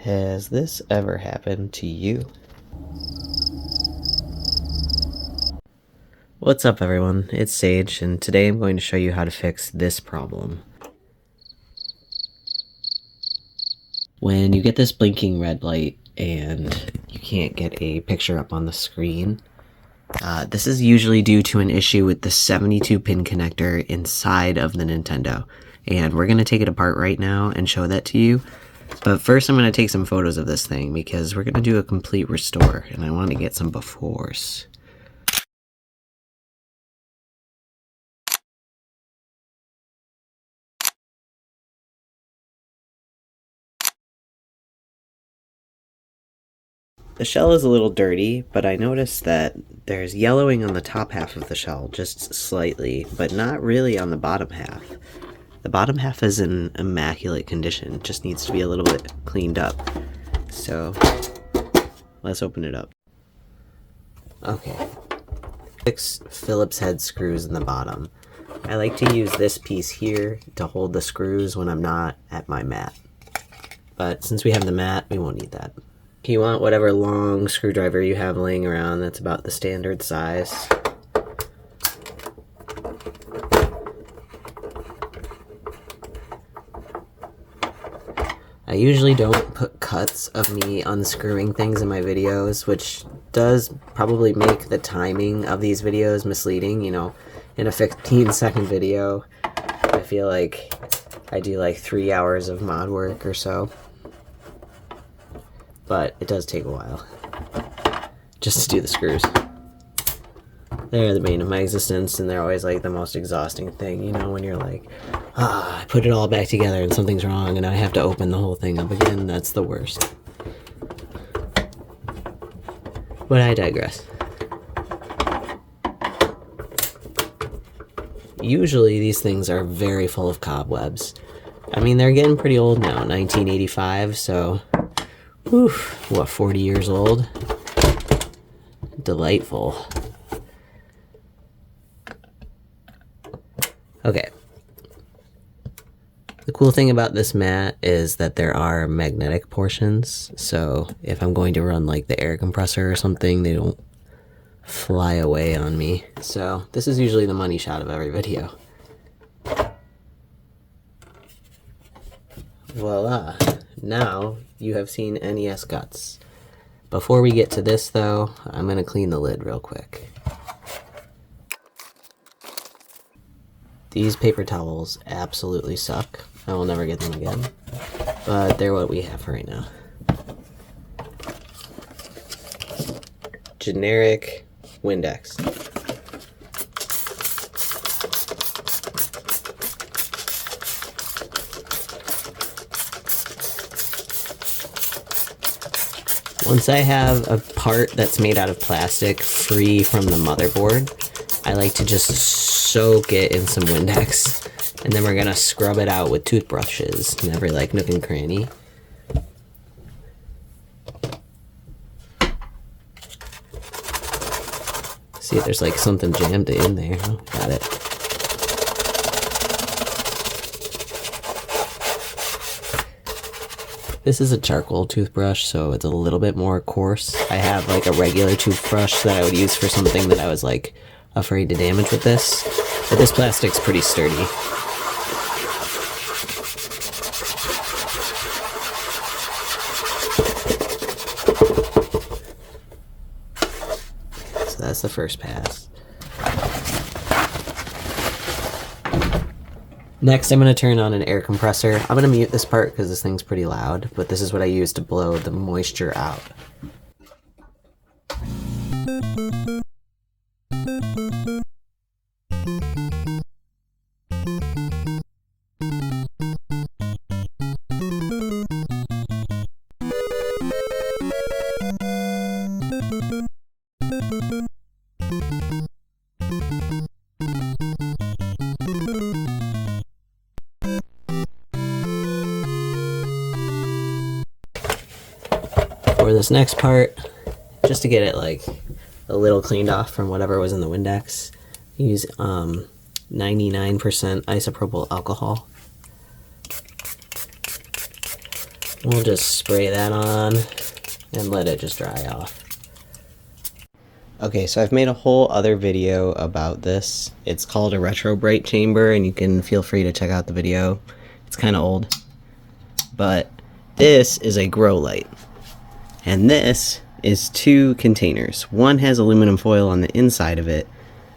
Has this ever happened to you? What's up everyone, it's Sage, and today I'm going to show you how to fix this problem. When you get this blinking red light and you can't get a picture up on the screen, this is usually due to an issue with the 72-pin connector inside of the Nintendo. And we're going to take it apart right now and show that to you. But first I'm going to take some photos of this thing because we're going to do a complete restore and I want to get some befores. The shell is a little dirty, but I noticed that there's yellowing on the top half of the shell, just slightly, but not really on the bottom half. The bottom half is in immaculate condition, just needs to be a little bit cleaned up. So, let's open it up. Okay. 6 Phillips head screws in the bottom. I like to use this piece here to hold the screws when I'm not at my mat. But since we have the mat, we won't need that. You want whatever long screwdriver you have laying around that's about the standard size. I usually don't put cuts of me unscrewing things in my videos, which does probably make the timing of these videos misleading. You know, in a 15-second video, I feel like I do like 3 hours of mod work or so. But it does take a while just to do the screws. They're the bane of my existence, and they're always like the most exhausting thing, you know, when you're like, I put it all back together and something's wrong and I have to open the whole thing up again. That's the worst. But I digress. Usually these things are very full of cobwebs. I mean, they're getting pretty old now, 1985, so oof, what, 40 years old? Delightful. Okay. The cool thing about this mat is that there are magnetic portions, so if I'm going to run like the air compressor or something, they don't fly away on me. So this is usually the money shot of every video. Voila. Now you have seen NES guts. Before we get to this though, I'm going to clean the lid real quick. These paper towels absolutely suck. I will never get them again. But they're what we have for right now. Generic Windex. Once I have a part that's made out of plastic free from the motherboard, I like to just soak it in some Windex, and then we're gonna scrub it out with toothbrushes in every like nook and cranny. See if there's like something jammed in there. Oh, got it. This is a charcoal toothbrush, so it's a little bit more coarse. I have like a regular toothbrush that I would use for something that I was like afraid to damage with this, but this plastic's pretty sturdy. So that's the first pass. Next, I'm going to turn on an air compressor. I'm going to mute this part because this thing's pretty loud, but this is what I use to blow the moisture out. For this next part, just to get it like a little cleaned off from whatever was in the Windex, use 99% isopropyl alcohol. We'll just spray that on and let it just dry off. Okay, so I've made a whole other video about this. It's called a retro bright chamber, and you can feel free to check out the video. It's kind of old. But this is a grow light. And this is 2 containers. One has aluminum foil on the inside of it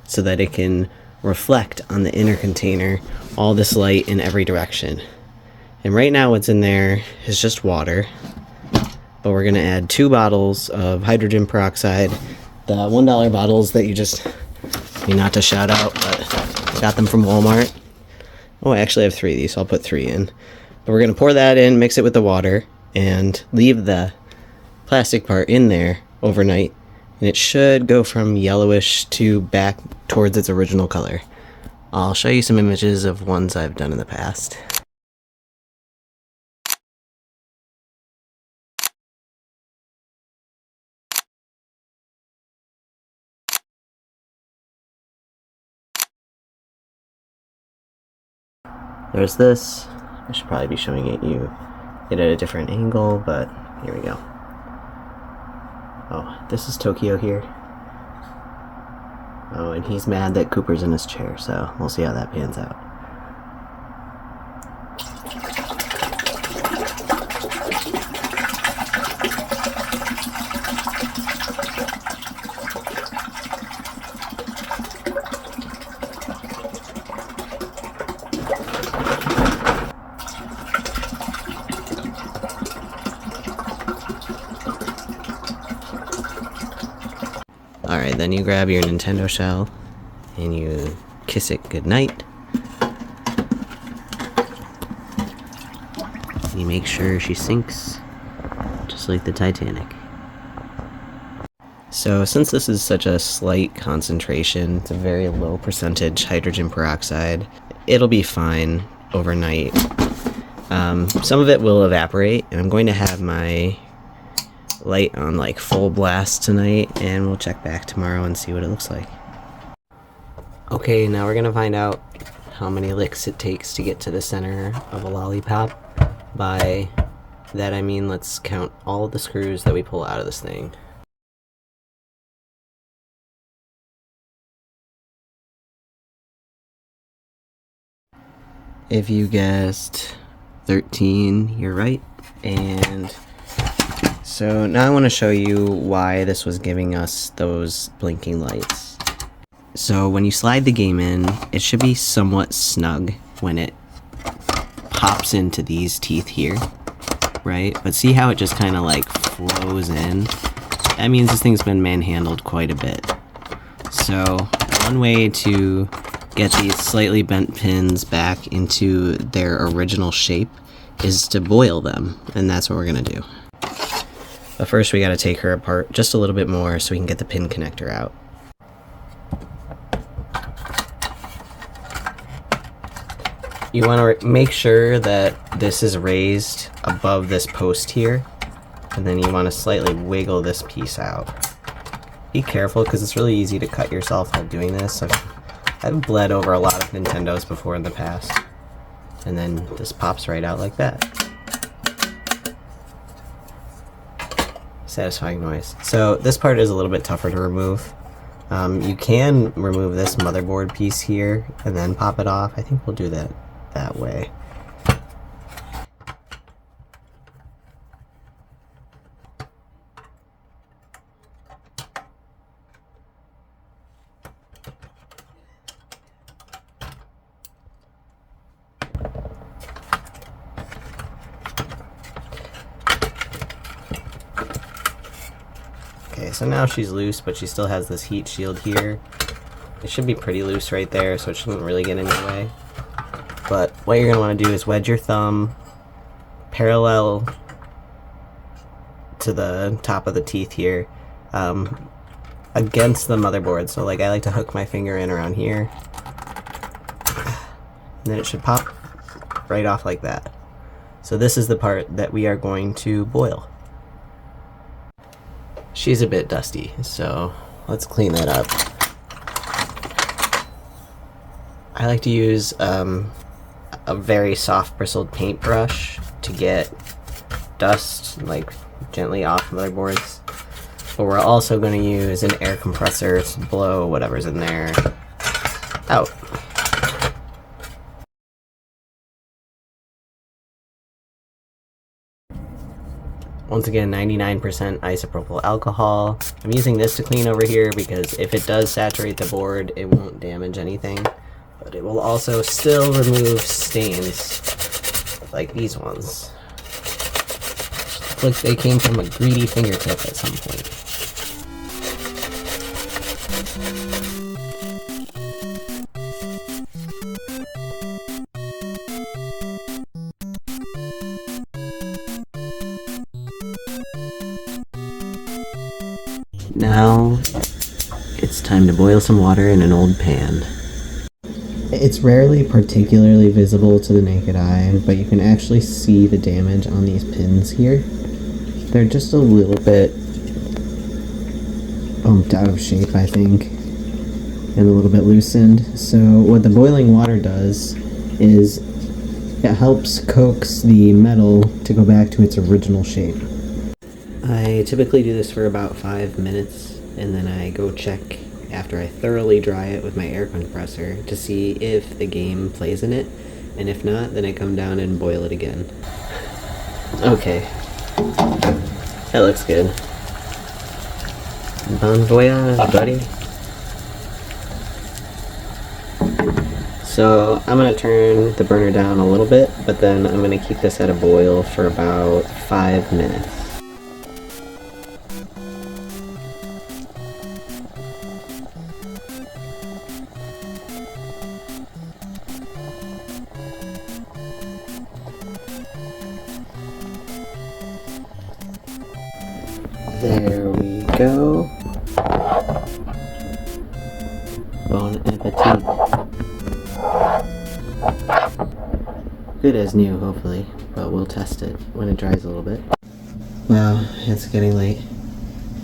so that it can reflect on the inner container all this light in every direction. And right now what's in there is just water. But we're going to add 2 bottles of hydrogen peroxide. The $1 bottles that you just, not to shout out, but got them from Walmart. Oh, I actually have 3 of these, so I'll put 3 in. But we're going to pour that in, mix it with the water, and leave the plastic part in there overnight. And it should go from yellowish to back towards its original color. I'll show you some images of ones I've done in the past. There's this. I should probably be showing it at a different angle, but here we go. Oh, this is Tokyo here. Oh, and he's mad that Cooper's in his chair, so we'll see how that pans out. Alright, then you grab your Nintendo shell and you kiss it goodnight. You make sure she sinks, just like the Titanic. So since this is such a slight concentration, it's a very low percentage hydrogen peroxide, it'll be fine overnight. Some of it will evaporate, and I'm going to have my light on like full blast tonight, and we'll check back tomorrow and see what it looks like. Okay, now we're gonna find out how many licks it takes to get to the center of a lollipop. By that I mean let's count all of the screws that we pull out of this thing. If you guessed 13, you're right. And so now I want to show you why this was giving us those blinking lights. So when you slide the game in, it should be somewhat snug when it pops into these teeth here, right? But see how it just kind of like flows in? That means this thing's been manhandled quite a bit. So one way to get these slightly bent pins back into their original shape is to boil them, and that's what we're gonna do. But first we gotta take her apart just a little bit more so we can get the pin connector out. You want to make sure that this is raised above this post here, and then you want to slightly wiggle this piece out. Be careful because it's really easy to cut yourself while doing this. I've bled over a lot of Nintendos before in the past, and then this pops right out like that. Satisfying noise. So this part is a little bit tougher to remove. You can remove this motherboard piece here and then pop it off. I think we'll do that way. Okay, so now she's loose, but she still has this heat shield here. It should be pretty loose right there, so it shouldn't really get in your way. But what you're going to want to do is wedge your thumb parallel to the top of the teeth here, against the motherboard. So like I like to hook my finger in around here, and then it should pop right off like that. So this is the part that we are going to boil. She's a bit dusty, so let's clean that up. I like to use a very soft bristled paintbrush to get dust like gently off motherboards. But we're also going to use an air compressor to blow whatever's in there out. Once again, 99% isopropyl alcohol. I'm using this to clean over here because if it does saturate the board, it won't damage anything. But it will also still remove stains, like these ones. Look like they came from a greedy fingertip at some point. Now, it's time to boil some water in an old pan. It's rarely particularly visible to the naked eye, but you can actually see the damage on these pins here. They're just a little bit bumped out of shape, I think, and a little bit loosened. So what the boiling water does is it helps coax the metal to go back to its original shape. I typically do this for about 5 minutes, and then I go check after I thoroughly dry it with my air compressor to see if the game plays in it, and if not, then I come down and boil it again. Okay, that looks good. Bon voyage, buddy. So I'm going to turn the burner down a little bit, but then I'm going to keep this at a boil for about 5 minutes. There we go. Bon appetit. Good as new, hopefully, but we'll test it when it dries a little bit. Wow, it's getting late.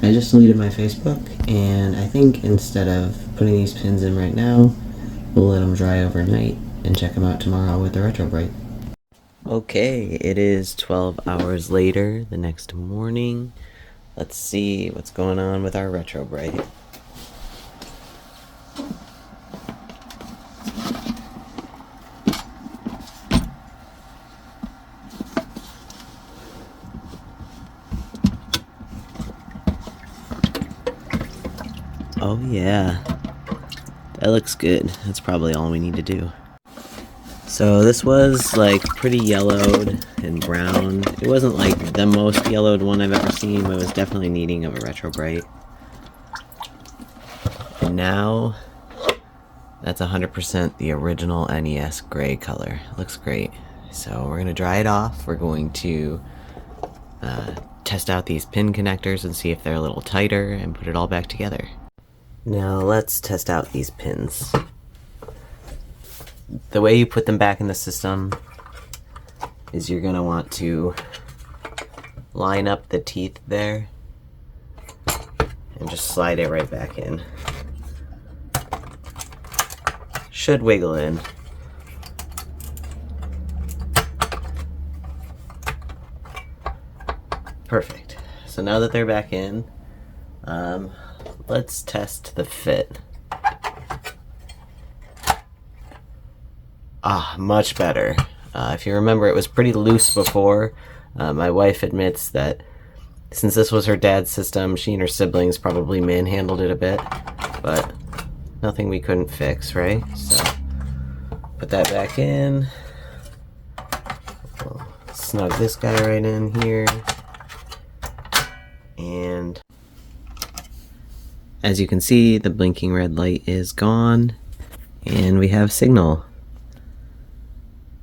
I just deleted my Facebook, and I think instead of putting these pins in right now, we'll let them dry overnight and check them out tomorrow with the Retro Bright. Okay, it is 12 hours later, the next morning. Let's see what's going on with our Retro Bright. Oh yeah, that looks good. That's probably all we need to do. So this was like pretty yellowed and brown. It wasn't like the most yellowed one I've ever seen, but it was definitely needing of a Retro Bright. And now, that's 100% the original NES gray color. Looks great. So we're going to dry it off. We're going to test out these pin connectors and see if they're a little tighter and put it all back together. Now let's test out these pins. The way you put them back in the system is you're going to want to line up the teeth there and just slide it right back in. Should wiggle in. Perfect. So now that they're back in, let's test the fit. Ah, much better. If you remember, it was pretty loose before. My wife admits that since this was her dad's system, she and her siblings probably manhandled it a bit, but nothing we couldn't fix, right? So put that back in. We'll snug this guy right in here. And as you can see, the blinking red light is gone, and we have signal.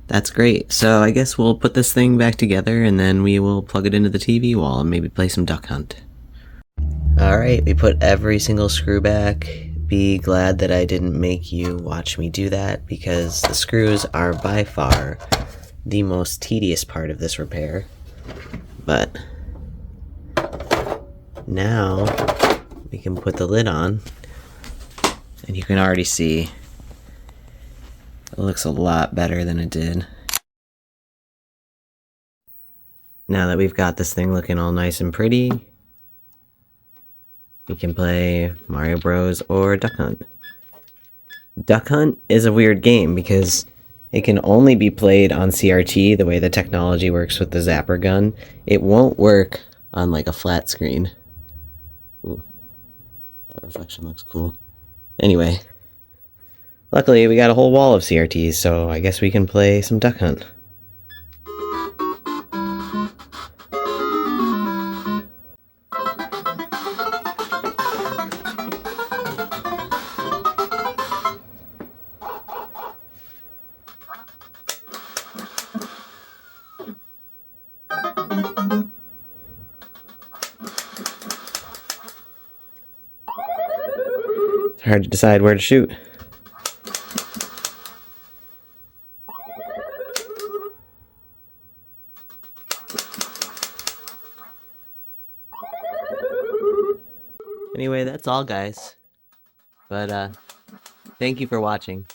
That's great. So I guess we'll put this thing back together and then we will plug it into the TV wall and maybe play some Duck Hunt. Alright, we put every single screw back. Be glad that I didn't make you watch me do that, because the screws are by far the most tedious part of this repair. But now we can put the lid on, and you can already see it looks a lot better than it did. Now that we've got this thing looking all nice and pretty, we can play Mario Bros. Or Duck Hunt. Duck Hunt is a weird game because it can only be played on CRT, the way the technology works with the zapper gun. It won't work on like a flat screen. Ooh, that reflection looks cool. Anyway, luckily we got a whole wall of CRTs, so I guess we can play some Duck Hunt. It's hard to decide where to shoot. Anyway, that's all, guys. But, thank you for watching.